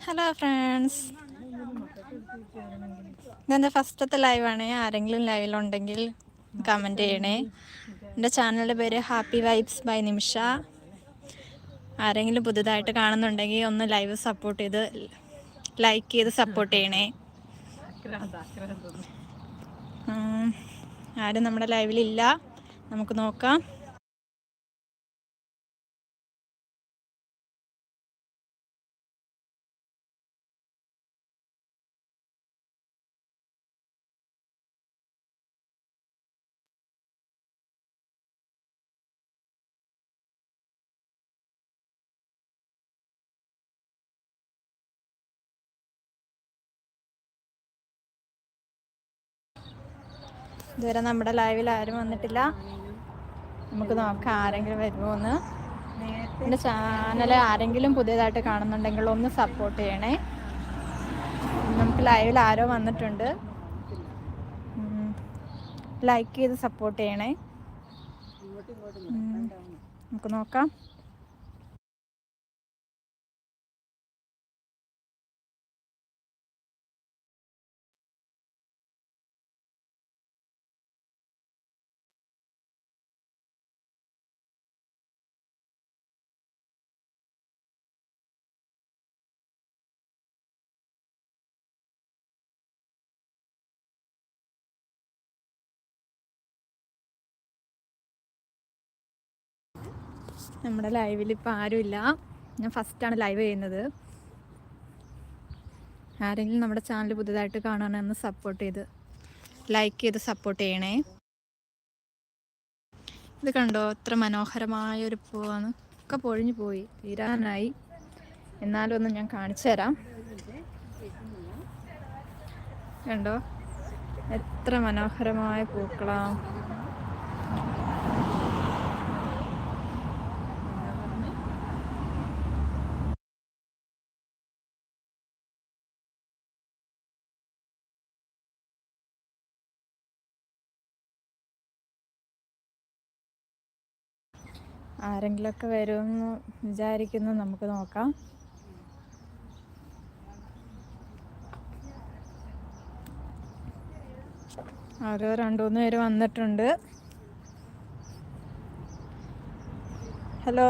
Hello friends, ഇതെൻ്റെ ഫസ്റ്റത്തെ ലൈവാണ്. ആരെങ്കിലും ലൈവിലുണ്ടെങ്കിൽ കമൻറ്റ് ചെയ്യണേ. എൻ്റെ ചാനലിൻ്റെ പേര് ഹാപ്പി വൈബ്സ് ബൈ നിമിഷ. ആരെങ്കിലും പുതുതായിട്ട് കാണുന്നുണ്ടെങ്കിൽ ഒന്ന് ലൈവ് സപ്പോർട്ട് ചെയ്ത് ലൈക്ക് ചെയ്ത് സപ്പോർട്ട് ചെയ്യണേ. ആരും നമ്മുടെ ലൈവിലില്ല, നമുക്ക് നോക്കാം. ഇതുവരെ നമ്മുടെ ലൈവിൽ ആരും വന്നിട്ടില്ല, നമുക്ക് നോക്കാം ആരെങ്കിലും വരുമോ എന്ന്. എൻ്റെ ചാനൽ ആരെങ്കിലും പുതിയതായിട്ട് കാണുന്നുണ്ടെങ്കിൽ ഒന്ന് സപ്പോർട്ട് ചെയ്യണേ. നമുക്ക് ലൈവിൽ ആരോ വന്നിട്ടുണ്ട്, ലൈക്ക് ചെയ്ത് സപ്പോർട്ട് ചെയ്യണേ. നമുക്ക് നോക്കാം. നമ്മുടെ ലൈവിൽ ഇപ്പോൾ ആരുമില്ല, ഞാൻ ഫസ്റ്റാണ് ലൈവ് ചെയ്യുന്നത്. ആരെങ്കിലും നമ്മുടെ ചാനൽ പുതുതായിട്ട് കാണുകയാണെന്ന് സപ്പോർട്ട് ചെയ്ത് ലൈക്ക് ചെയ്ത് സപ്പോർട്ട് ചെയ്യണേ. ഇത് കണ്ടോ, എത്ര മനോഹരമായൊരു പൂവാണ്. ഒക്കെ പൊഴിഞ്ഞു പോയി, തീരാനായി. എന്നാലും ഒന്ന് ഞാൻ കാണിച്ചു തരാം. കണ്ടോ, എത്ര മനോഹരമായ പൂക്കളാണ്. ആരെങ്കിലുമൊക്കെ വരുമെന്ന് വിചാരിക്കുന്നു, നമുക്ക് നോക്കാം. ആരോ 2-3 പേര് വന്നിട്ടുണ്ട്. ഹലോ,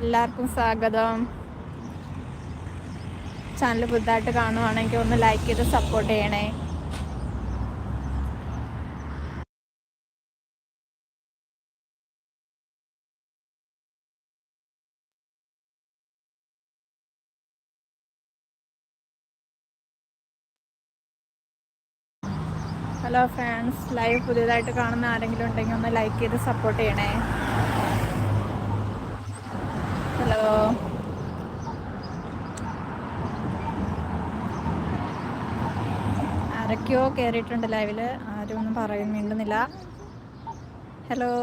എല്ലാവർക്കും സ്വാഗതം. ചാനൽ പുതുതായിട്ട് കാണുവാണെങ്കിൽ ഒന്ന് ലൈക്ക് ചെയ്ത് സപ്പോർട്ട് ചെയ്യണേ. ഹലോ ഫ്രണ്ട്സ്, ലൈവ് പുതിയതായിട്ട് കാണുന്ന ആരെങ്കിലും ഉണ്ടെങ്കിൽ ഒന്ന് ലൈക്ക് ചെയ്ത് സപ്പോർട്ട് ചെയ്യണേ. ഹലോ, ആരൊക്കെയോ കയറിയിട്ടുണ്ട് ലൈവിൽ, ആരും ഒന്നും മിണ്ടുന്നില്ല. ഹലോ.